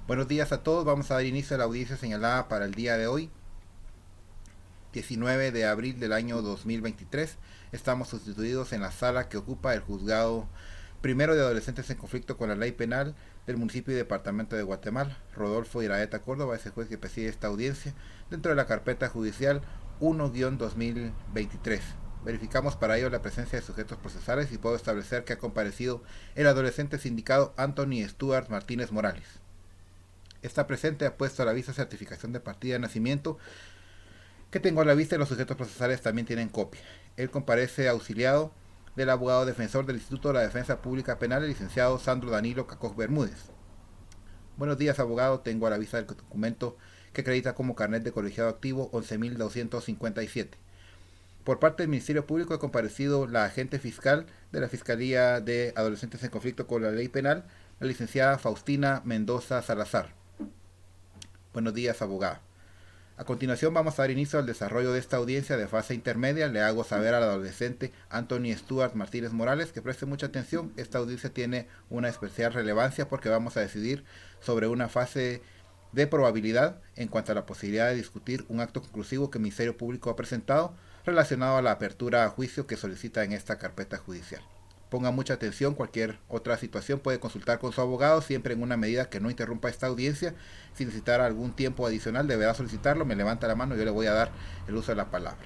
Buenos días a todos. Vamos a dar inicio a la audiencia señalada para el día de hoy, 19 de abril del año 2023. Estamos sustituidos en la sala que ocupa el juzgado primero de adolescentes en conflicto con la ley penal del municipio y departamento de Guatemala. Rodolfo Iraeta Córdoba es el juez que preside esta audiencia dentro de la carpeta judicial 1-2023. Verificamos para ello la presencia de sujetos procesales y puedo establecer que ha comparecido el adolescente sindicado Anthony Stuart Martínez Morales. Está presente, ha puesto a la vista certificación de partida de nacimiento que tengo a la vista y los sujetos procesales también tienen copia. Él comparece auxiliado del abogado defensor del Instituto de la Defensa Pública Penal, el licenciado Sandro Danilo Cacoj Bermúdez. Buenos días, abogado. Tengo a la vista el documento que acredita como carnet de colegiado activo 11.257. Por parte del Ministerio Público ha comparecido la agente fiscal de la Fiscalía de Adolescentes en Conflicto con la Ley Penal, la licenciada Faustina Mendoza Salazar. Buenos días, abogado. A continuación vamos a dar inicio al desarrollo de esta audiencia de fase intermedia. Le hago saber al adolescente Anthony Stuart Martínez Morales que preste mucha atención. Esta audiencia tiene una especial relevancia porque vamos a decidir sobre una fase de probabilidad en cuanto a la posibilidad de discutir un acto conclusivo que el Ministerio Público ha presentado relacionado a la apertura a juicio que solicita en esta carpeta judicial. Ponga mucha atención, cualquier otra situación puede consultar con su abogado, siempre en una medida que no interrumpa esta audiencia. Si necesitara algún tiempo adicional, deberá solicitarlo, me levanta la mano y yo le voy a dar el uso de la palabra.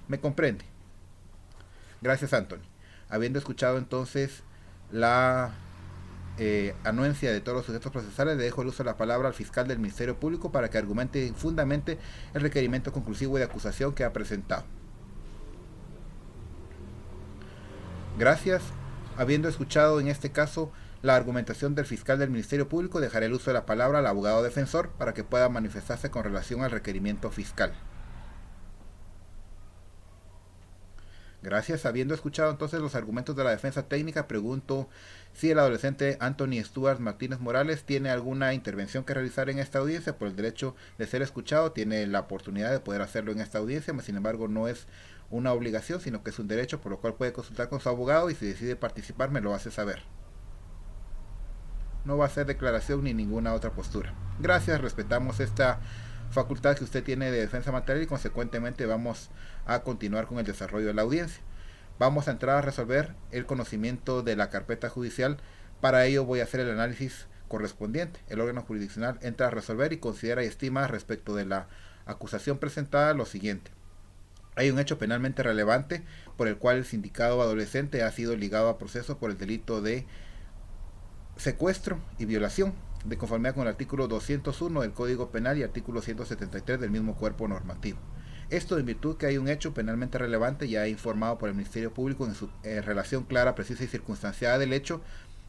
¿Me comprende? Gracias, Anthony. Habiendo escuchado entonces la anuencia de todos los sujetos procesales, le dejo el uso de la palabra al fiscal del Ministerio Público para que argumente y fundamente el requerimiento conclusivo de acusación que ha presentado. Gracias. Habiendo escuchado en este caso la argumentación del fiscal del Ministerio Público, dejaré el uso de la palabra al abogado defensor para que pueda manifestarse con relación al requerimiento fiscal. Gracias. Habiendo escuchado entonces los argumentos de la defensa técnica, pregunto si el adolescente Anthony Stuart Martínez Morales tiene alguna intervención que realizar en esta audiencia. Por el derecho de ser escuchado, tiene la oportunidad de poder hacerlo en esta audiencia, sin embargo no es una obligación, sino que es un derecho, por lo cual puede consultar con su abogado y si decide participar me lo hace saber. No va a hacer declaración ni ninguna otra postura. Gracias, respetamos esta facultad que usted tiene de defensa material y consecuentemente vamos a continuar con el desarrollo de la audiencia. Vamos a entrar a resolver el conocimiento de la carpeta judicial. Para ello voy a hacer el análisis correspondiente. El órgano jurisdiccional entra a resolver y considera y estima respecto de la acusación presentada lo siguiente. Hay un hecho penalmente relevante por el cual el sindicado adolescente ha sido ligado a proceso por el delito de secuestro y violación, de conformidad con el artículo 201 del Código Penal y artículo 173 del mismo cuerpo normativo. Esto en virtud que hay un hecho penalmente relevante ya informado por el Ministerio Público en su relación clara, precisa y circunstanciada del hecho,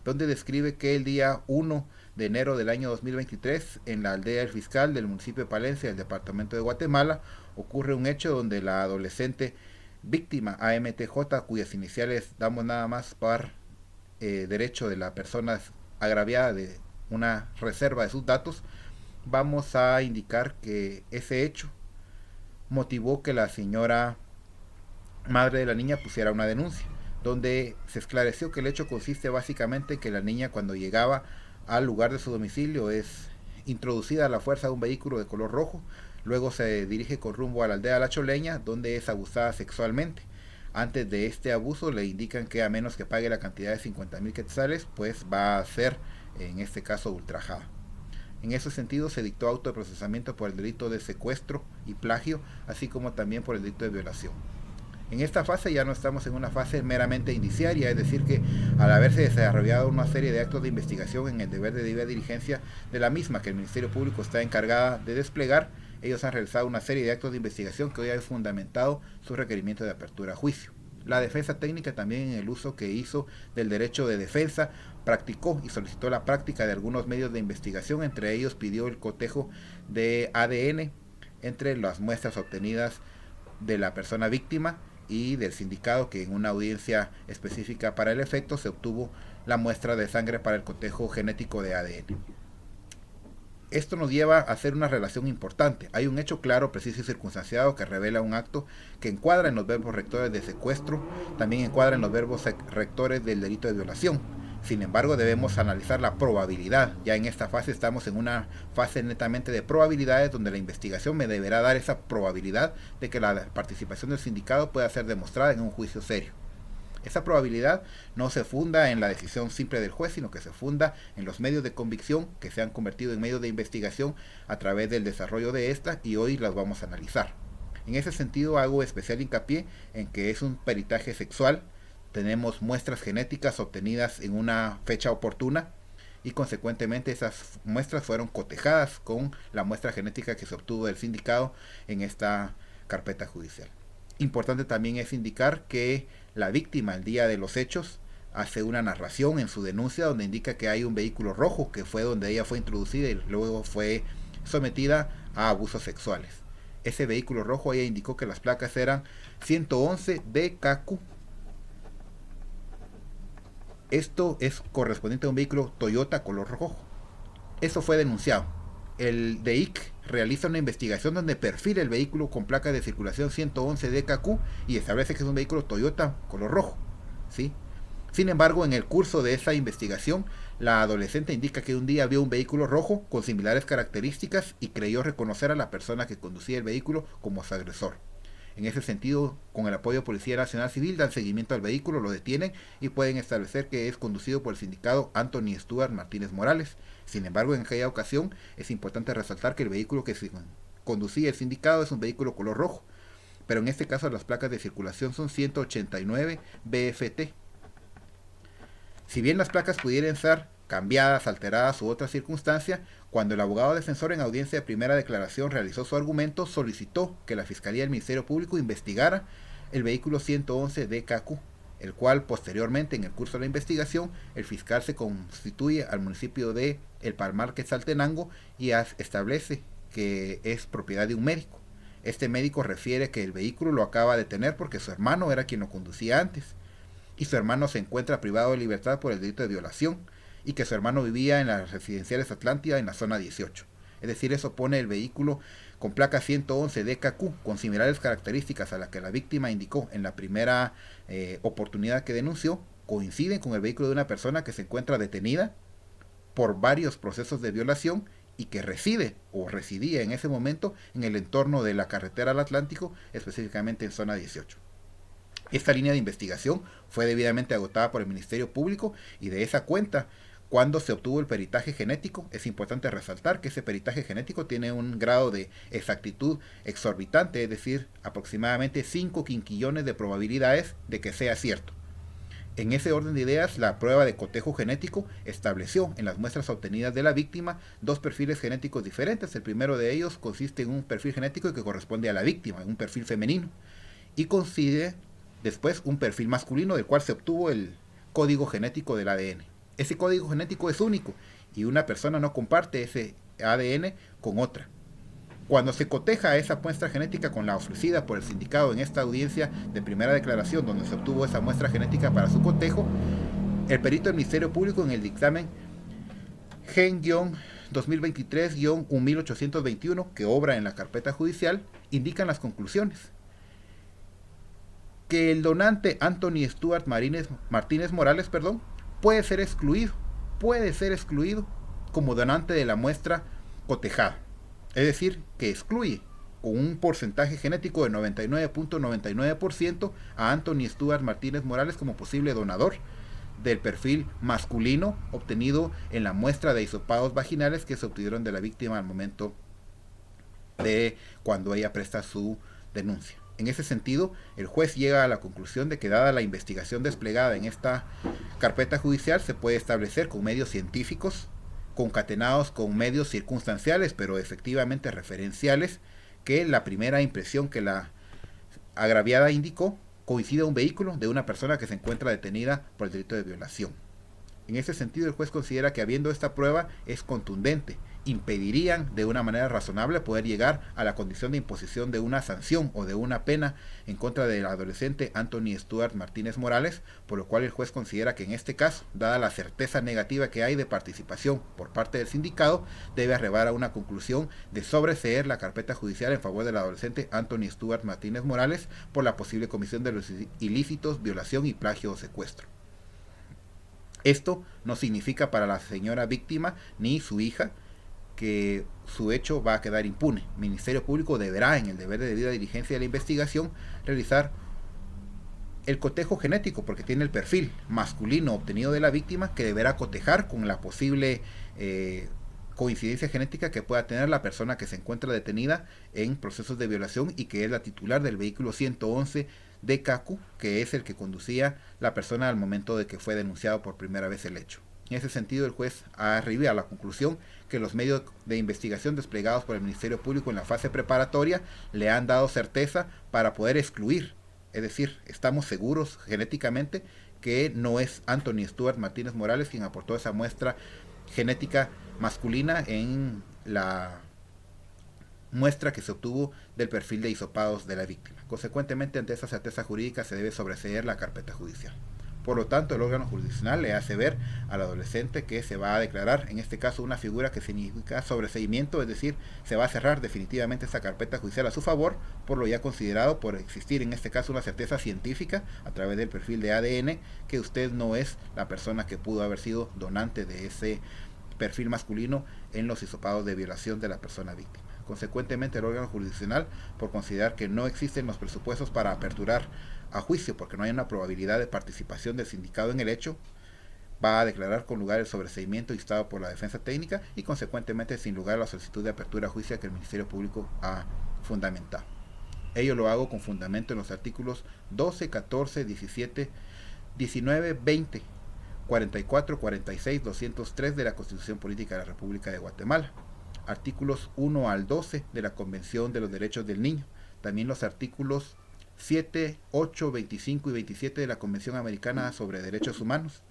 donde describe que el día 1 de enero del año 2023, en la aldea del fiscal del municipio de Palencia, del departamento de Guatemala, ocurre un hecho donde la adolescente víctima AMTJ, cuyas iniciales damos nada más por derecho de la persona agraviada de una reserva de sus datos, vamos a indicar que ese hecho motivó que la señora madre de la niña pusiera una denuncia, donde se esclareció que el hecho consiste básicamente en que la niña, cuando llegaba al lugar de su domicilio, es introducida a la fuerza de un vehículo de color rojo, luego se dirige con rumbo a la aldea La Choleña, donde es abusada sexualmente. Antes de este abuso le indican que a menos que pague la cantidad de 50,000 quetzales, pues va a ser, en este caso, ultrajada. En ese sentido se dictó auto de procesamiento por el delito de secuestro y plagio, así como también por el delito de violación. En esta fase ya no estamos en una fase meramente indiciaria, es decir que al haberse desarrollado una serie de actos de investigación en el deber de debida diligencia de la misma que el Ministerio Público está encargada de desplegar, ellos han realizado una serie de actos de investigación que hoy han fundamentado su requerimiento de apertura a juicio. La defensa técnica también, en el uso que hizo del derecho de defensa, practicó y solicitó la práctica de algunos medios de investigación, entre ellos pidió el cotejo de ADN entre las muestras obtenidas de la persona víctima y del sindicado, que en una audiencia específica para el efecto se obtuvo la muestra de sangre para el cotejo genético de ADN. Esto nos lleva a hacer una relación importante. Hay un hecho claro, preciso y circunstanciado que revela un acto que encuadra en los verbos rectores de secuestro, también encuadra en los verbos rectores del delito de violación. Sin embargo, debemos analizar la probabilidad. Ya en esta fase estamos en una fase netamente de probabilidades, donde la investigación me deberá dar esa probabilidad de que la participación del sindicado pueda ser demostrada en un juicio serio. Esa probabilidad no se funda en la decisión simple del juez, sino que se funda en los medios de convicción que se han convertido en medios de investigación a través del desarrollo de esta, y hoy las vamos a analizar. En ese sentido hago especial hincapié en que es un peritaje sexual. Tenemos muestras genéticas obtenidas en una fecha oportuna y consecuentemente esas muestras fueron cotejadas con la muestra genética que se obtuvo del sindicado en esta carpeta judicial. Importante también es indicar que la víctima el día de los hechos hace una narración en su denuncia donde indica que hay un vehículo rojo que fue donde ella fue introducida y luego fue sometida a abusos sexuales. Ese vehículo rojo, ella indicó que las placas eran 111 DKQ. Esto es correspondiente a un vehículo Toyota color rojo. Eso fue denunciado. El DIC realiza una investigación donde perfila el vehículo con placa de circulación 111 DKQ y establece que es un vehículo Toyota color rojo, ¿sí? Sin embargo, en el curso de esa investigación, la adolescente indica que un día vio un vehículo rojo con similares características y creyó reconocer a la persona que conducía el vehículo como su agresor. En ese sentido, con el apoyo de Policía Nacional Civil, dan seguimiento al vehículo, lo detienen y pueden establecer que es conducido por el sindicado Anthony Stuart Martínez Morales. Sin embargo, en aquella ocasión es importante resaltar que el vehículo que conducía el sindicado es un vehículo color rojo, pero en este caso las placas de circulación son 189 BFT. Si bien las placas pudieran ser cambiadas, alteradas u otra circunstancia, cuando el abogado defensor en audiencia de primera declaración realizó su argumento, solicitó que la Fiscalía del Ministerio Público investigara el vehículo 111 DKQ, el cual posteriormente en el curso de la investigación el fiscal se constituye al municipio de El Palmar, Quetzaltenango, y establece que es propiedad de un médico. Este médico refiere que el vehículo lo acaba de tener porque su hermano era quien lo conducía antes, y su hermano se encuentra privado de libertad por el delito de violación, y que su hermano vivía en las residenciales Atlántida en la zona 18. Es decir, eso pone el vehículo con placa 111 DKQ con similares características a la que la víctima indicó en la primera oportunidad que denunció, coinciden con el vehículo de una persona que se encuentra detenida por varios procesos de violación y que reside o residía en ese momento en el entorno de la carretera al Atlántico, específicamente en zona 18. Esta línea de investigación fue debidamente agotada por el Ministerio Público y de esa cuenta, cuando se obtuvo el peritaje genético, es importante resaltar que ese peritaje genético tiene un grado de exactitud exorbitante, es decir, aproximadamente 5 quinquillones de probabilidades de que sea cierto. En ese orden de ideas, la prueba de cotejo genético estableció en las muestras obtenidas de la víctima dos perfiles genéticos diferentes. El primero de ellos consiste en un perfil genético que corresponde a la víctima, un perfil femenino, y coincide después un perfil masculino del cual se obtuvo el código genético del ADN. Ese código genético es único y una persona no comparte ese ADN con otra. Cuando se coteja esa muestra genética con la ofrecida por el sindicado en esta audiencia de primera declaración, donde se obtuvo esa muestra genética para su cotejo, el perito del Ministerio Público en el dictamen Gen-2023-1821, que obra en la carpeta judicial, indican las conclusiones. Que el donante Anthony Stuart Martínez Morales, puede ser excluido como donante de la muestra cotejada. Es decir, que excluye con un porcentaje genético de 99.99% a Anthony Stuart Martínez Morales como posible donador del perfil masculino obtenido en la muestra de hisopados vaginales que se obtuvieron de la víctima al momento de cuando ella presta su denuncia. En ese sentido, el juez llega a la conclusión de que, dada la investigación desplegada en esta carpeta judicial, se puede establecer con medios científicos, concatenados con medios circunstanciales, pero efectivamente referenciales, que la primera impresión que la agraviada indicó coincide a un vehículo de una persona que se encuentra detenida por el delito de violación. En ese sentido, el juez considera que, habiendo esta prueba, es contundente, impedirían de una manera razonable poder llegar a la condición de imposición de una sanción o de una pena en contra del adolescente Anthony Stuart Martínez Morales, por lo cual el juez considera que en este caso, dada la certeza negativa que hay de participación por parte del sindicado, debe arribar a una conclusión de sobreseer la carpeta judicial en favor del adolescente Anthony Stuart Martínez Morales por la posible comisión de los ilícitos, violación y plagio o secuestro. Esto no significa para la señora víctima ni su hija que su hecho va a quedar impune. El Ministerio Público deberá, en el deber de debida diligencia de la investigación, realizar el cotejo genético, porque tiene el perfil masculino obtenido de la víctima que deberá cotejar con la posible coincidencia genética que pueda tener la persona que se encuentra detenida en procesos de violación y que es la titular del vehículo 111 de CACU, que es el que conducía la persona al momento de que fue denunciado por primera vez el hecho. En ese sentido, el juez ha arribado a la conclusión que los medios de investigación desplegados por el Ministerio Público en la fase preparatoria le han dado certeza para poder excluir. Es decir, estamos seguros genéticamente que no es Anthony Stuart Martínez Morales quien aportó esa muestra genética masculina en la muestra que se obtuvo del perfil de hisopados de la víctima. Consecuentemente, ante esa certeza jurídica se debe sobreseer la carpeta judicial. Por lo tanto, el órgano jurisdiccional le hace ver al adolescente que se va a declarar, en este caso, una figura que significa sobreseimiento, es decir, se va a cerrar definitivamente esta carpeta judicial a su favor, por lo ya considerado por existir, en este caso, una certeza científica a través del perfil de ADN, que usted no es la persona que pudo haber sido donante de ese perfil masculino en los hisopados de violación de la persona víctima. Consecuentemente, el órgano jurisdiccional, por considerar que no existen los presupuestos para aperturar a juicio porque no hay una probabilidad de participación del sindicado en el hecho, va a declarar con lugar el sobreseimiento instado por la defensa técnica y consecuentemente sin lugar a la solicitud de apertura a juicio que el Ministerio Público ha fundamentado. Ello lo hago con fundamento en los artículos 12, 14, 17, 19, 20, 44, 46, 203 de la Constitución Política de la República de Guatemala, artículos 1 al 12 de la Convención de los Derechos del Niño, también los artículos 7, 8, 25 y 27 de la Convención Americana sobre Derechos Humanos,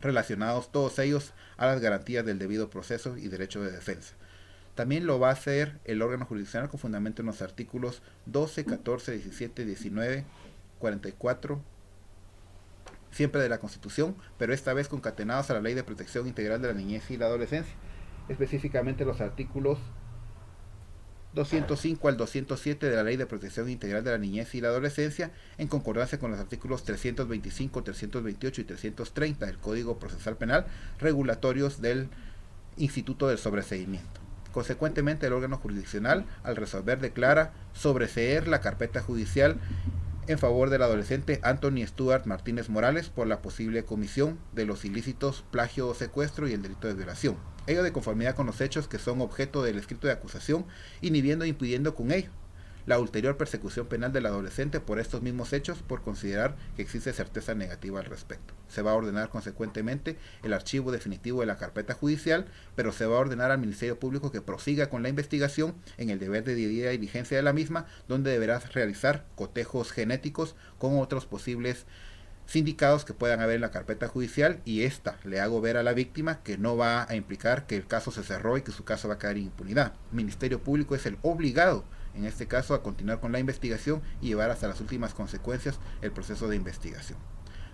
relacionados todos ellos a las garantías del debido proceso y derecho de defensa. También lo va a hacer el órgano jurisdiccional con fundamento en los artículos 12, 14, 17, 19, 44, siempre de la Constitución, pero esta vez concatenados a la Ley de Protección Integral de la Niñez y la Adolescencia, específicamente los artículos 205 al 207 de la Ley de Protección Integral de la Niñez y la Adolescencia, en concordancia con los artículos 325, 328 y 330 del Código Procesal Penal, regulatorios del Instituto del Sobreseimiento. Consecuentemente, el órgano jurisdiccional, al resolver, declara sobreseer la carpeta judicial en favor del adolescente Anthony Stuart Martínez Morales por la posible comisión de los ilícitos plagio o secuestro y el delito de violación. Ello de conformidad con los hechos que son objeto del escrito de acusación, inhibiendo e impidiendo con ello la ulterior persecución penal del adolescente por estos mismos hechos, por considerar que existe certeza negativa al respecto. Se va a ordenar consecuentemente el archivo definitivo de la carpeta judicial, pero se va a ordenar al Ministerio Público que prosiga con la investigación en el deber de debida diligencia de la misma, donde deberá realizar cotejos genéticos con otros posibles sindicados que puedan haber en la carpeta judicial, y esta le hago ver a la víctima que no va a implicar que el caso se cerró y que su caso va a quedar en impunidad. El Ministerio Público es el obligado en este caso a continuar con la investigación y llevar hasta las últimas consecuencias el proceso de investigación.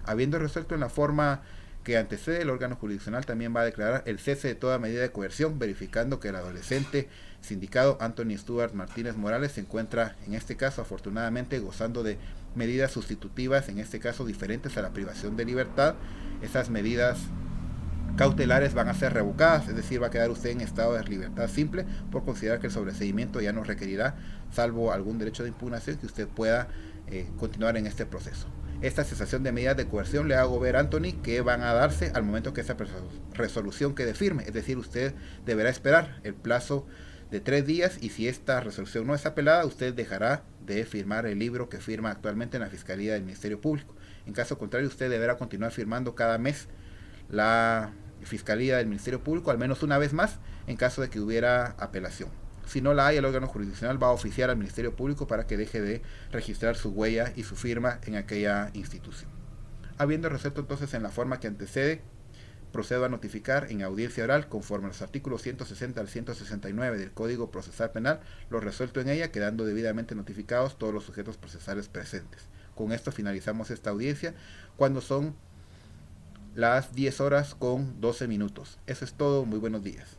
Habiendo resuelto en la forma que antecede, el órgano jurisdiccional también va a declarar el cese de toda medida de coerción, verificando que el adolescente sindicado Anthony Stuart Martínez Morales se encuentra, en este caso, afortunadamente, gozando de medidas sustitutivas, en este caso diferentes a la privación de libertad. Esas medidas cautelares van a ser revocadas, es decir, va a quedar usted en estado de libertad simple por considerar que el sobreseimiento ya no requerirá, salvo algún derecho de impugnación, que usted pueda continuar en este proceso. Esta cesación de medidas de coerción le hago ver, Anthony, que van a darse al momento que esa resolución quede firme, es decir, usted deberá esperar el plazo de 3 días y si esta resolución no es apelada, usted dejará de firmar el libro que firma actualmente en la Fiscalía del Ministerio Público. En caso contrario, usted deberá continuar firmando cada mes la Fiscalía del Ministerio Público al menos una vez más en caso de que hubiera apelación. Si no la hay, el órgano jurisdiccional va a oficiar al Ministerio Público para que deje de registrar su huella y su firma en aquella institución. Habiendo resuelto entonces en la forma que antecede, procedo a notificar en audiencia oral, conforme a los artículos 160 al 169 del Código Procesal Penal, lo resuelto en ella, quedando debidamente notificados todos los sujetos procesales presentes. Con esto finalizamos esta audiencia, cuando son las 10 horas con 12 minutos. Eso es todo, muy buenos días.